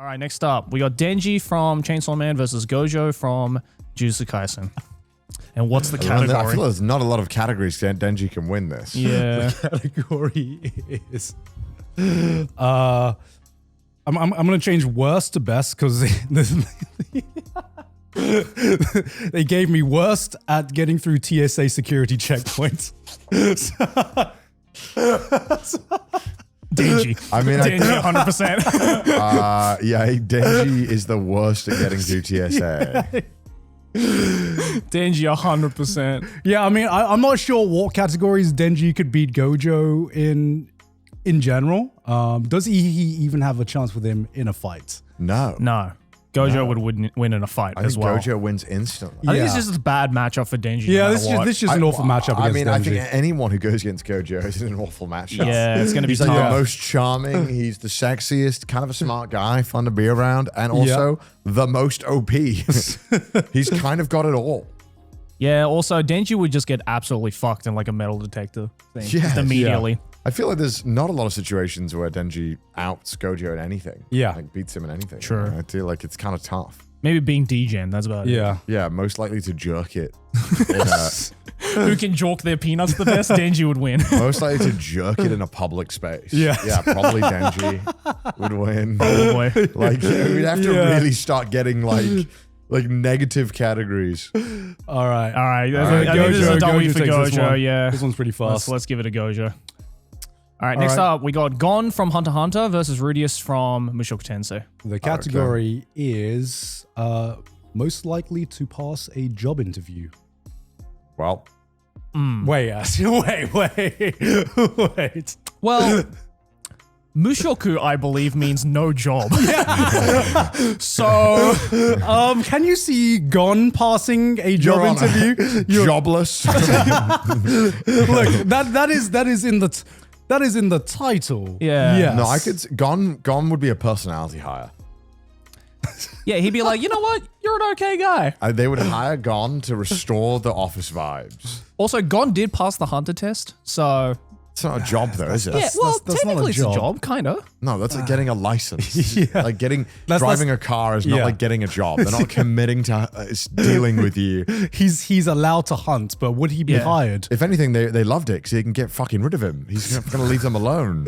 All right, next up, we got Denji from Chainsaw Man versus Gojo from Jujutsu Kaisen. And what's the category? I feel there's not a lot of categories Denji can win this. Yeah. The category is... I'm gonna change worst to best because they gave me worst at getting through TSA security checkpoints. Denji. I mean, Denji 100%. yeah, Denji is the worst at getting through TSA. Denji 100%. Yeah, I mean, I'm not sure what categories Denji could beat Gojo in general. Does he even have a chance with him in a fight? No. No. Gojo would win in a fight I as think well. Gojo wins instantly. I think it's just a bad matchup for Denji. Yeah, no this matter what. is just an awful matchup against Denji. I think anyone who goes against Gojo is in an awful matchup. Yeah, it's going to be He's tough. like the most charming. He's the sexiest, kind of a smart guy, fun to be around, and also the most OP. He's kind of got it all. Yeah, also Denji would just get absolutely fucked in like a metal detector thing. Yes. Just immediately. Yeah. I feel like there's not a lot of situations where Denji outs Gojo in anything. Yeah. Like beats him in anything. Sure. I feel like it's kind of tough. Maybe being degen, that's about it. Yeah. Yeah, most likely to jerk it. Who can jork their peanuts the best? Denji would win. Most likely to jerk it in a public space. Yeah. Yeah, probably Denji would win. Oh boy. Like, we'd have to really start getting like negative categories. All right. All right. I think this is a W for takes this Gojo. one. Yeah. This one's pretty fast. Let's give it a Gojo. All right, next up, we got Gon from Hunter x Hunter versus Rudeus from Mushoku Tensei. The category is most likely to pass a job interview. Well, Wait. Well, Mushoku, I believe, means no job. So, can you see Gon passing a job Your Honor, interview? jobless. Look, that is in the title. Yeah. Yes. No, I could. Gon would be a personality hire. yeah, he'd be like, you know what? You're an okay guy. They would hire Gon to restore the office vibes. Also, Gon did pass the Hunter test, so... It's not a job though, is it? Yeah, well, that's not a technically it's a job. job, kind of. No, that's like getting a license. Yeah. Like That's- driving a car is not yeah. like getting a job. They're not committing to dealing with you. He's allowed to hunt, but would he be Yeah. hired? If anything, they loved it because they can get fucking rid of him. He's going to leave them alone.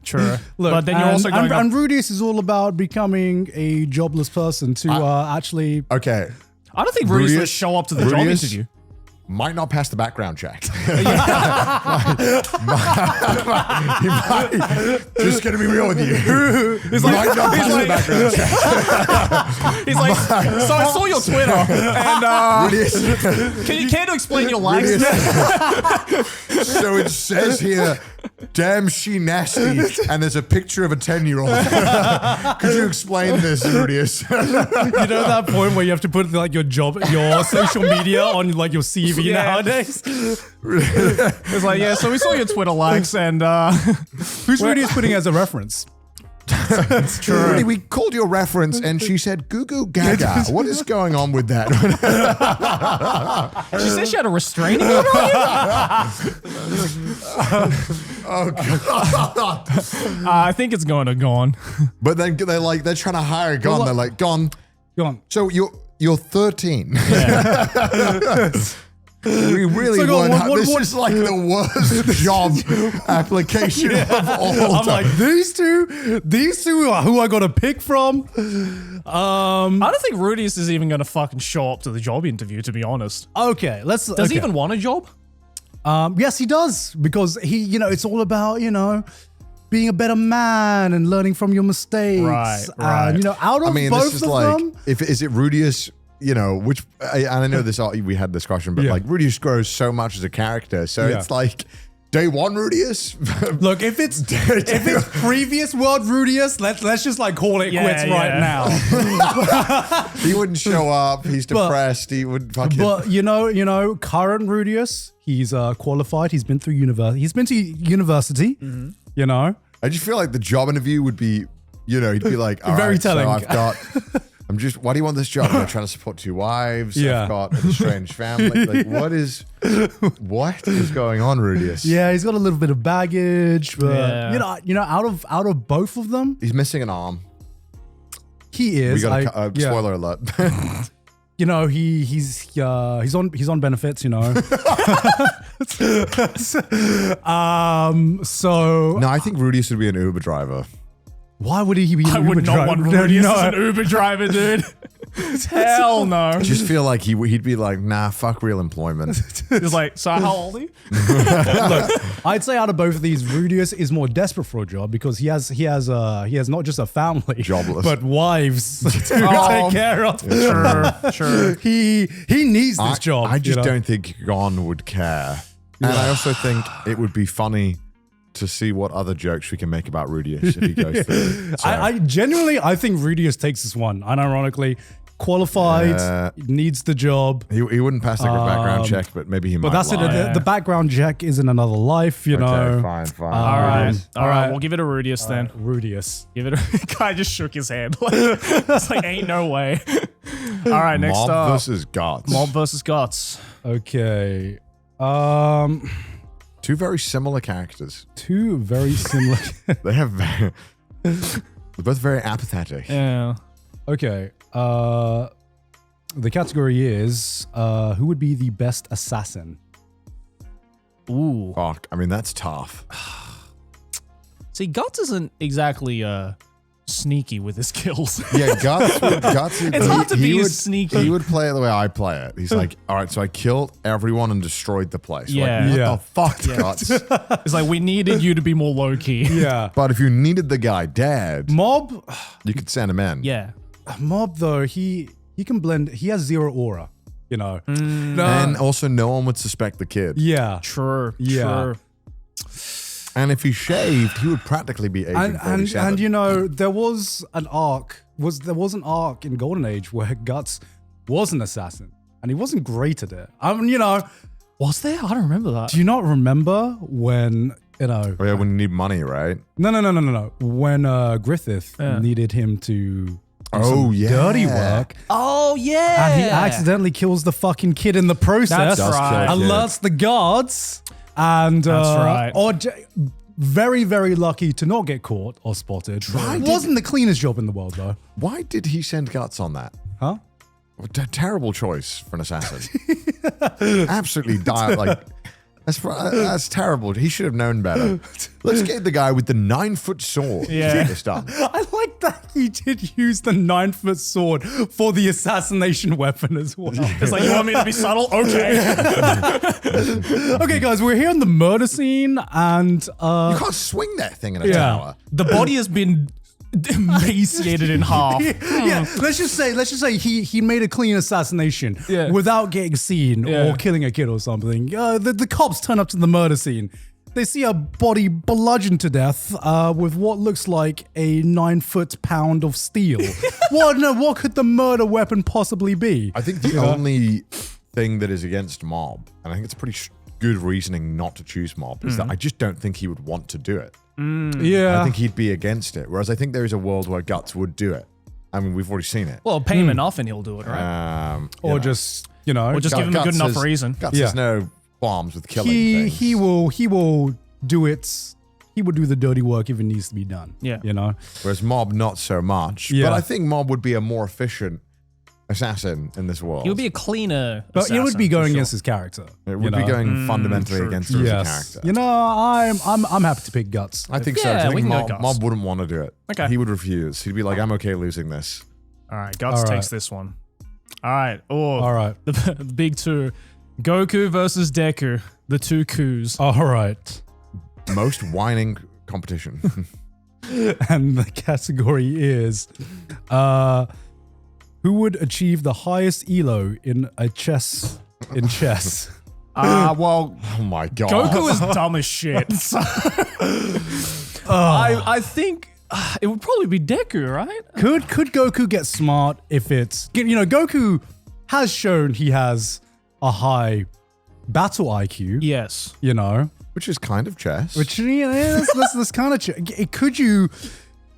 True. Look, but then you're also going and Rudeus is all about becoming a jobless person to actually. Okay, I don't think Rudeus would Rudeus- show up to the job Rudeus- interview. might not pass the background check. He might, just gonna be real with you. Might not pass the background check. He's like, so I saw your Twitter, and Rudeus- can you care to explain your likes? So it says here, damn she nasty, and there's a picture of a 10-year-old. Could you explain this, Rudeus? You know that point where you have to put like your social media on like your CV Yeah. nowadays? It's like, yeah, so we saw your Twitter likes, and Who's Rudeus putting as a reference? Rudy, we called your reference and she said goo goo gaga. What is going on with that? she said she had a restraining order on you? Oh god. I think it's going to Gon. But then they're trying to hire Gon. Well, They're like, Gon, Go on. so you're 13. We really So, weren't. what- This what- is like the worst job application of all I'm time. like, these two are who I got to pick from. I don't think Rudeus is even going to fucking show up to the job interview, to be honest. Okay, let's. Does he even want a job? Yes, he does, because it's all about being a better man and learning from your mistakes. Right. And out of both this is of like, them, is it Rudeus? Which I know this. We had this question, but Yeah. like Rudeus grows so much as a character, so Yeah. it's like day one Rudeus. look, if it's previous world Rudeus, let's just like call it quits right now. He wouldn't show up. He's depressed. He would fucking. But current Rudeus, he's qualified. He's been through university. He's been to university. I just feel like the job interview would be, he'd be like, all Very right, telling. So why do you want this job? I'm trying to support 2 wives. Yeah. I've got a estranged family. Like, what is going on, Rudeus? Yeah, he's got a little bit of baggage, but Yeah. out of both of them, He's missing an arm. He is. We got a spoiler alert. You know, he's on benefits, you know. So No, I think Rudeus would be an Uber driver. why would he be an I Uber would not driver? want Rudeus as an Uber driver, dude. Hell no. I just feel like he'd be like, nah, fuck real employment. He's like, so how old are you? Look, I'd say out of both of these, Rudeus is more desperate for a job because he has not just a family, Jobless. but wives to take care of. Sure. He needs this job. I just you know? don't think Gon would care. And I also think it would be funny to see what other jokes we can make about Rudeus if he goes through. So, I genuinely, I think Rudeus takes this one. Unironically, qualified, needs the job. he wouldn't pass the background check, but maybe he might. But that's it. lie. The background check is in another life, you know. Okay, fine. All right. We'll give it a Rudeus then. Rudeus. Give it a guy just shook his hand. It's like, ain't no way. All right, next Mob up. versus Guts. Mob versus Guts. Okay. Two very similar characters. Two very similar. They have they're both very apathetic. Yeah. Okay. The category is who would be the best assassin? Ooh. Fuck. I mean, that's tough. See, Guts isn't exactly sneaky with his kills. Yeah, Guts. It's hard to be would, sneaky. He would play it the way I play it. He's like, all right, so I killed everyone and destroyed the place. Yeah. Like, Yeah. what the fuck, Guts? It's like, we needed you to be more low key. Yeah. But if you needed the guy dead, Mob, you could send him in. Yeah. Mob though, he can blend. He has zero aura, you know. And also, no one would suspect the kid. Yeah. True. Yeah. True. And if he shaved, he would practically be Agent 47. And you know, there was an arc in Golden Age where Guts was an assassin and he wasn't great at it. I mean, you know, Was there? I don't remember that. do you not remember when, you know, Oh, yeah, when you need money, right? no. When Griffith needed him to do Oh, some yeah. dirty work Oh, yeah. and he accidentally kills the fucking kid in the process. That's right. Alerts the guards and That's right. Very, very lucky to not get caught or spotted. Wasn't the cleanest job in the world though. Why did he send Guts on that? Huh? Terrible choice for an assassin. Absolutely that's terrible. He should have known better. Let's get the guy with the 9-foot sword to get this done. I like that he did use the 9-foot sword for the assassination weapon as well. It's like, you want me to be subtle? Okay. Okay, guys, we're here in the murder scene and You can't swing that thing in a Yeah. tower. The body has been emaciated in half. yeah, let's just say he made a clean assassination Yeah. without getting seen Yeah. or killing a kid or something. The cops turn up to the murder scene. They see a body bludgeoned to death with what looks like a 9-foot pound of steel. What could the murder weapon possibly be? I think the only thing that is against Mob, and I think it's pretty good reasoning not to choose Mob, is that I just don't think he would want to do it. Yeah, I think he'd be against it. Whereas I think there is a world where Guts would do it. I mean, we've already seen it. Well, pay him enough and he'll do it, right? or just Or just give him a good enough reason. Guts Yeah. has no qualms with killing things. he will do it. He would do the dirty work if it needs to be done. Yeah. You know? Whereas Mob, not so much. Yeah. But I think Mob would be a more efficient assassin in this world. He would be a cleaner But it would assassin, be for going sure. against his character. It would be going fundamentally true. against him as a Yes. character. You know, I'm happy to pick Guts. I think so. Yeah, I we think can go Guts. Mob wouldn't want to do it. Okay. He would refuse. He'd be like, I'm okay losing this. All right, Guts All right. takes this one. All right. Oh, All right. The big two. Goku versus Deku. The two coups. All right. Most whining competition. And the category is who would achieve the highest elo in chess? Well, Oh my god. Goku is dumb as shit. So I think it would probably be Deku, right? Could Goku get smart if it's, you know, Goku has shown he has a high battle IQ, Yes. you know, Which is kind of chess. which, you know, that's kind of, could you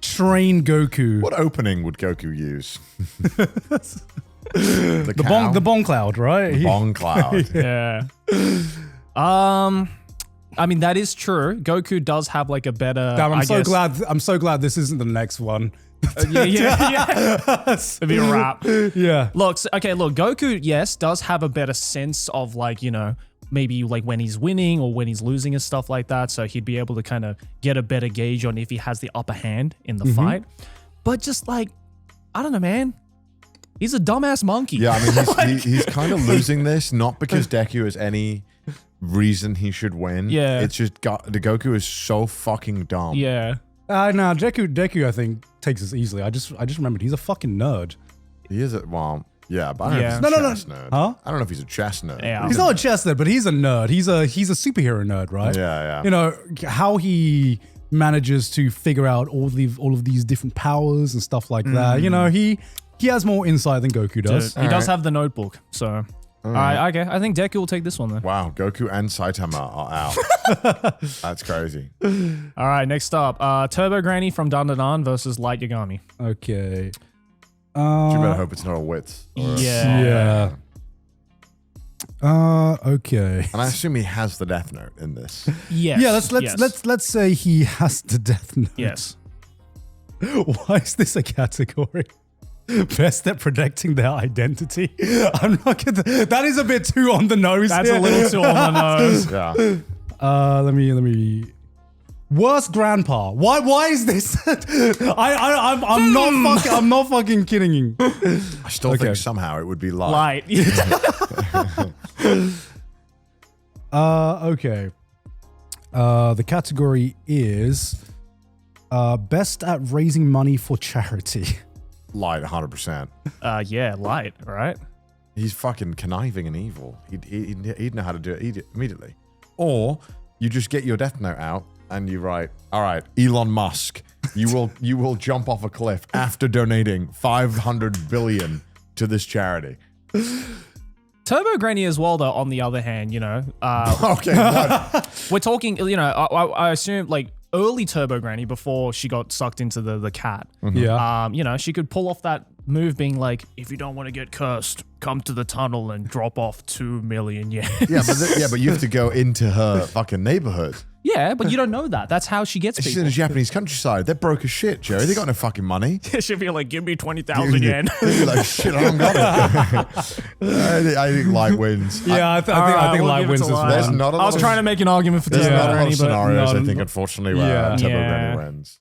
train Goku? What opening would Goku use? The bong cloud, right? Bong cloud. Yeah. I mean, that is true. Goku does have like a better. Damn, I guess, I'm so glad this isn't the next one. yeah. It'd be a wrap. Yeah. Look, Goku, yes, does have a better sense of like, maybe like when he's winning or when he's losing and stuff like that. So he'd be able to kind of get a better gauge on if he has the upper hand in the fight. But just like, I don't know, man. He's a dumbass monkey. Yeah, I mean, he's kind of losing this, not because Deku has any reason he should win. Yeah. It's just the Goku is so fucking dumb. Yeah. No, Deku, I think, takes this easily. I just remembered he's a fucking nerd. He is yeah, but I don't know if he's a chess nerd. Huh? I don't know if he's a chess nerd. Yeah. He's not a chess nerd, but he's a nerd. He's a superhero nerd, right? Yeah. How he manages to figure out all of these different powers and stuff like that. He has more insight than Goku does. Dude, he does have the notebook. So, all right, okay. I think Deku will take this one then. Wow, Goku and Saitama are out. That's crazy. All right, next up, Turbo Granny from Dan Dan Dan versus Light Yagami. Okay. You better hope it's not a wits. Yeah. Okay. And I assume he has the Death Note in this. Yes. Yeah, let's say he has the Death Note. Yes. Why is this a category? Best at protecting their identity. I'm not gonna. That is a bit too on the nose. That's here. a little too on the nose. Yeah. Let me. Worst grandpa. Why is this? I'm not fucking kidding you. I still think somehow it would be Light. Okay. The category is best at raising money for charity. Light, 100%. Yeah, Light, right? He's fucking conniving and evil. He'd know how to do it immediately. Or you just get your Death Note out and you write, all right, Elon Musk, you will jump off a cliff after donating 500 billion to this charity. Turbo Granny as well, though, on the other hand, Okay, what? we're talking, I assume like early Turbo Granny before she got sucked into the cat. Yeah. She could pull off that move being like, if you don't want to get cursed, come to the tunnel and drop off 2 million yen. Yeah, but you have to go into her fucking neighborhood. Yeah, but you don't know that. That's how she gets She's people. in the Japanese countryside. They're broke as shit, Jerry. They got no fucking money. She'll be like, give me 20,000 yen. They'd be like, shit, I don't got it. I think Light wins. Yeah, I think we'll Light give it wins to this Light. one. There's not a lot I was of- trying to make an argument for There's Turbo not a lot Granny, of but scenarios, no, I think, unfortunately, where yeah. Turbo Yeah. Granny wins.